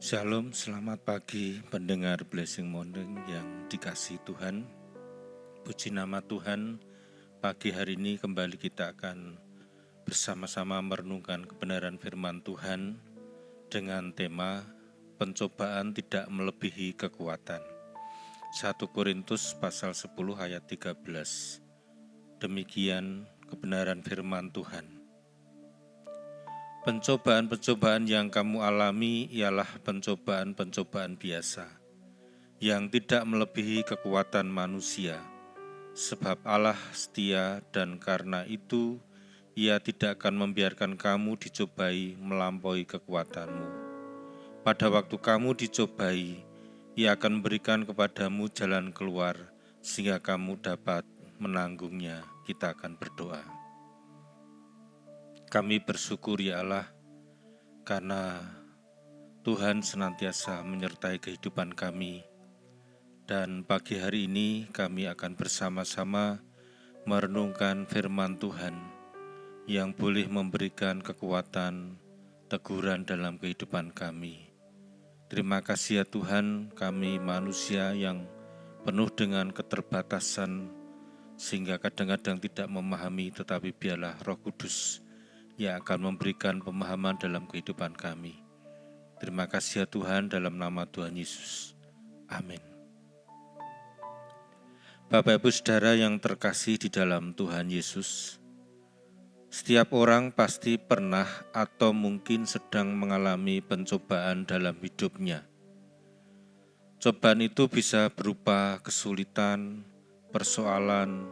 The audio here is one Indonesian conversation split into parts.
Shalom, selamat pagi pendengar Blessing Morning yang dikasihi Tuhan. Puji nama Tuhan, pagi hari ini kembali kita akan bersama-sama merenungkan kebenaran firman Tuhan dengan tema pencobaan tidak melebihi kekuatan. 1 Korintus pasal 10 ayat 13. Demikian kebenaran firman Tuhan. Pencobaan-pencobaan yang kamu alami ialah pencobaan-pencobaan biasa, yang tidak melebihi kekuatan manusia, sebab Allah setia dan karena itu Ia tidak akan membiarkan kamu dicobai melampaui kekuatanmu. Pada waktu kamu dicobai, Ia akan memberikan kepadamu jalan keluar sehingga kamu dapat menanggungnya. Kita akan berdoa. Kami bersyukur ya Allah, karena Tuhan senantiasa menyertai kehidupan kami. Dan pagi hari ini kami akan bersama-sama merenungkan firman Tuhan yang boleh memberikan kekuatan, teguran dalam kehidupan kami. Terima kasih ya Tuhan, kami manusia yang penuh dengan keterbatasan sehingga kadang-kadang tidak memahami, tetapi biarlah Roh Kudus yang akan memberikan pemahaman dalam kehidupan kami. Terima kasih ya Tuhan, dalam nama Tuhan Yesus. Amin. Bapak Ibu Saudara yang terkasih di dalam Tuhan Yesus, setiap orang pasti pernah atau mungkin sedang mengalami pencobaan dalam hidupnya. Cobaan itu bisa berupa kesulitan, persoalan,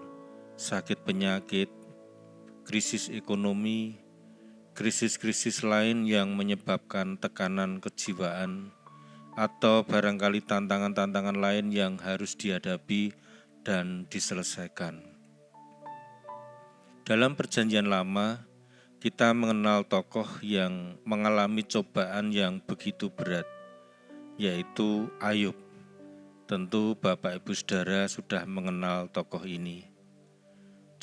sakit penyakit, krisis ekonomi, krisis-krisis lain yang menyebabkan tekanan kejiwaan, atau barangkali tantangan-tantangan lain yang harus dihadapi dan diselesaikan. Dalam Perjanjian Lama, kita mengenal tokoh yang mengalami cobaan yang begitu berat, yaitu Ayub. Tentu Bapak Ibu Saudara sudah mengenal tokoh ini.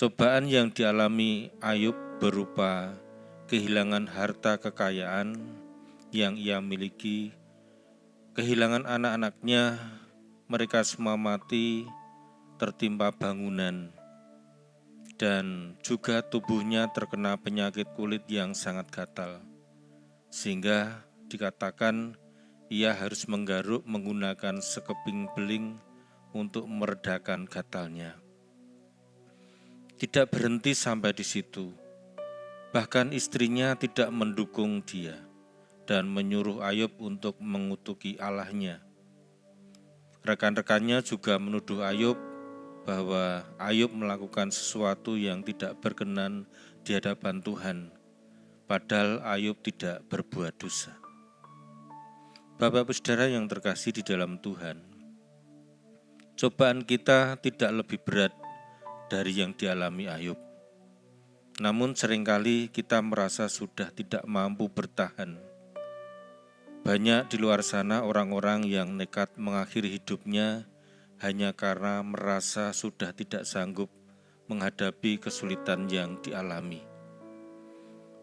Cobaan yang dialami Ayub berupa kehilangan harta kekayaan yang ia miliki, kehilangan anak-anaknya, mereka semua mati, tertimpa bangunan, dan juga tubuhnya terkena penyakit kulit yang sangat gatal, sehingga dikatakan ia harus menggaruk menggunakan sekeping beling untuk meredakan gatalnya. Tidak berhenti sampai di situ. Bahkan istrinya tidak mendukung dia dan menyuruh Ayub untuk mengutuki Allahnya. Rekan-rekannya juga menuduh Ayub bahwa Ayub melakukan sesuatu yang tidak berkenan di hadapan Tuhan, padahal Ayub tidak berbuat dosa. Bapak-Ibu Saudara yang terkasih di dalam Tuhan, cobaan kita tidak lebih berat dari yang dialami Ayub. Namun seringkali kita merasa sudah tidak mampu bertahan. Banyak di luar sana orang-orang yang nekat mengakhiri hidupnya hanya karena merasa sudah tidak sanggup menghadapi kesulitan yang dialami.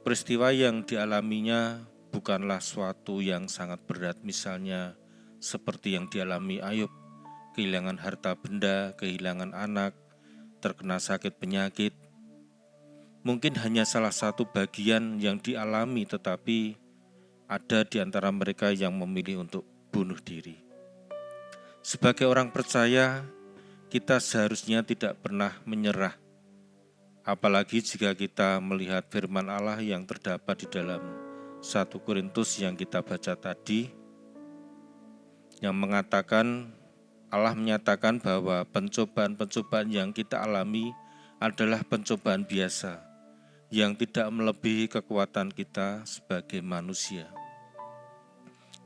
Peristiwa yang dialaminya bukanlah suatu yang sangat berat, misalnya seperti yang dialami Ayub, kehilangan harta benda, kehilangan anak, terkena sakit penyakit. Mungkin hanya salah satu bagian yang dialami, tetapi ada di antara mereka yang memilih untuk bunuh diri. Sebagai orang percaya, kita seharusnya tidak pernah menyerah, apalagi jika kita melihat firman Allah yang terdapat di dalam 1 Korintus yang kita baca tadi, yang mengatakan, Allah menyatakan bahwa pencobaan-pencobaan yang kita alami adalah pencobaan biasa, yang tidak melebihi kekuatan kita sebagai manusia.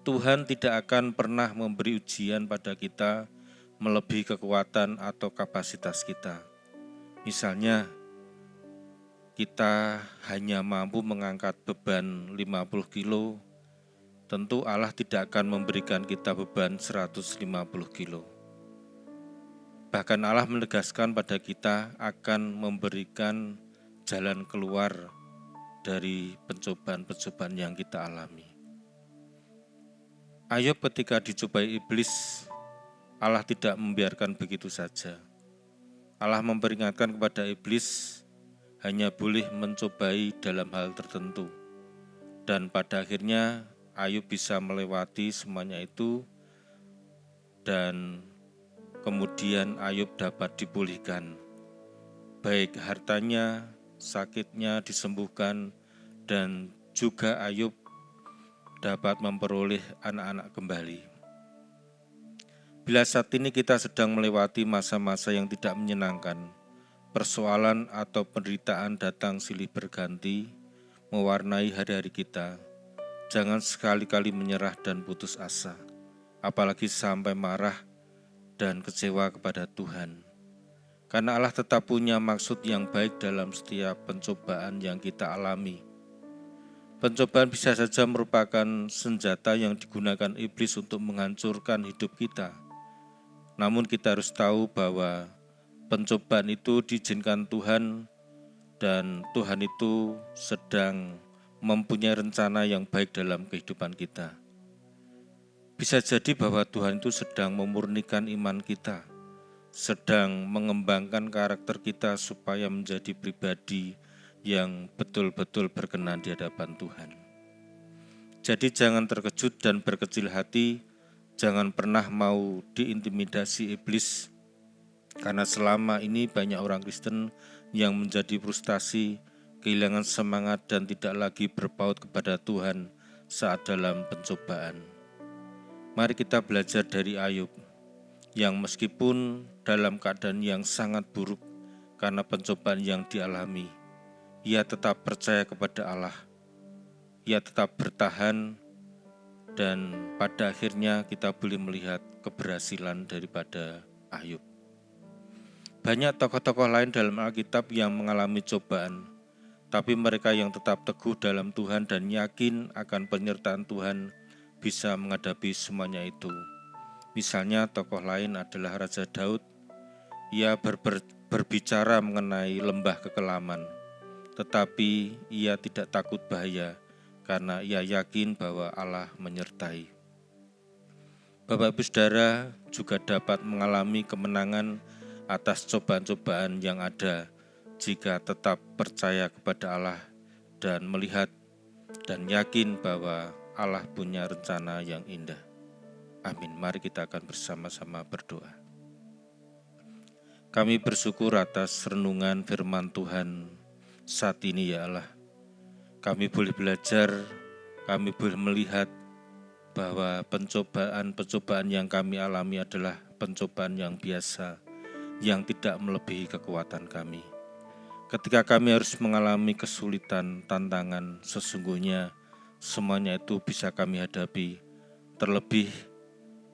Tuhan tidak akan pernah memberi ujian pada kita melebihi kekuatan atau kapasitas kita. Misalnya, kita hanya mampu mengangkat beban 50 kilo, tentu Allah tidak akan memberikan kita beban 150 kilo. Bahkan Allah menegaskan pada kita akan memberikan jalan keluar dari pencobaan-pencobaan yang kita alami. Ayub ketika dicobai iblis, Allah tidak membiarkan begitu saja. Allah memperingatkan kepada iblis hanya boleh mencobai dalam hal tertentu. Dan pada akhirnya Ayub bisa melewati semuanya itu dan kemudian Ayub dapat dipulihkan. Baik hartanya, sakitnya disembuhkan, dan juga Ayub dapat memperoleh anak-anak kembali. Bila saat ini kita sedang melewati masa-masa yang tidak menyenangkan, persoalan atau penderitaan datang silih berganti, mewarnai hari-hari kita, jangan sekali-kali menyerah dan putus asa, apalagi sampai marah dan kecewa kepada Tuhan. Karena Allah tetap punya maksud yang baik dalam setiap pencobaan yang kita alami. Pencobaan bisa saja merupakan senjata yang digunakan iblis untuk menghancurkan hidup kita. Namun kita harus tahu bahwa pencobaan itu diizinkan Tuhan dan Tuhan itu sedang mempunyai rencana yang baik dalam kehidupan kita. Bisa jadi bahwa Tuhan itu sedang memurnikan iman kita, sedang mengembangkan karakter kita supaya menjadi pribadi yang betul-betul berkenan di hadapan Tuhan. Jadi jangan terkejut dan berkecil hati, jangan pernah mau diintimidasi iblis, karena selama ini banyak orang Kristen yang menjadi frustasi, kehilangan semangat dan tidak lagi berpaut kepada Tuhan saat dalam pencobaan. Mari kita belajar dari Ayub, yang meskipun dalam keadaan yang sangat buruk karena pencobaan yang dialami, ia tetap percaya kepada Allah, ia tetap bertahan, dan pada akhirnya kita boleh melihat keberhasilan daripada Ayub. Banyak tokoh-tokoh lain dalam Alkitab yang mengalami cobaan, tapi mereka yang tetap teguh dalam Tuhan dan yakin akan penyertaan Tuhan bisa menghadapi semuanya itu. Misalnya tokoh lain adalah Raja Daud. Ia berbicara mengenai lembah kekelaman, tetapi ia tidak takut bahaya karena ia yakin bahwa Allah menyertai. Bapak Ibu Saudara juga dapat mengalami kemenangan atas cobaan-cobaan yang ada jika tetap percaya kepada Allah dan melihat dan yakin bahwa Allah punya rencana yang indah. Amin. Mari kita akan bersama-sama berdoa. Kami bersyukur atas renungan firman Tuhan saat ini ya Allah. Kami boleh belajar, kami boleh melihat bahwa pencobaan yang kami alami adalah pencobaan yang biasa, yang tidak melebihi kekuatan kami. Ketika kami harus mengalami kesulitan, tantangan, sesungguhnya semuanya itu bisa kami hadapi, terlebih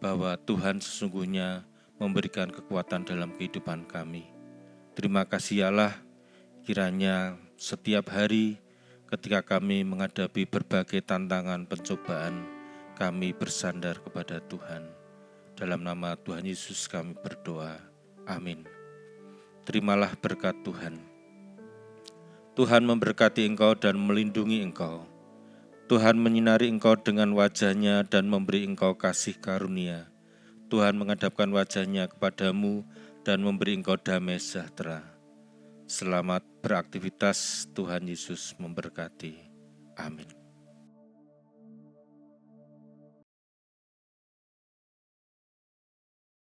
bahwa Tuhan sesungguhnya memberikan kekuatan dalam kehidupan kami. Terima kasih ya Allah, kiranya setiap hari ketika kami menghadapi berbagai tantangan pencobaan, kami bersandar kepada Tuhan. Dalam nama Tuhan Yesus kami berdoa. Amin. Terimalah berkat Tuhan. Tuhan memberkati engkau dan melindungi engkau. Tuhan menyinari engkau dengan wajah-Nya dan memberi engkau kasih karunia. Tuhan menghadapkan wajah-Nya kepadamu dan memberi engkau damai sejahtera. Selamat beraktivitas, Tuhan Yesus memberkati. Amin.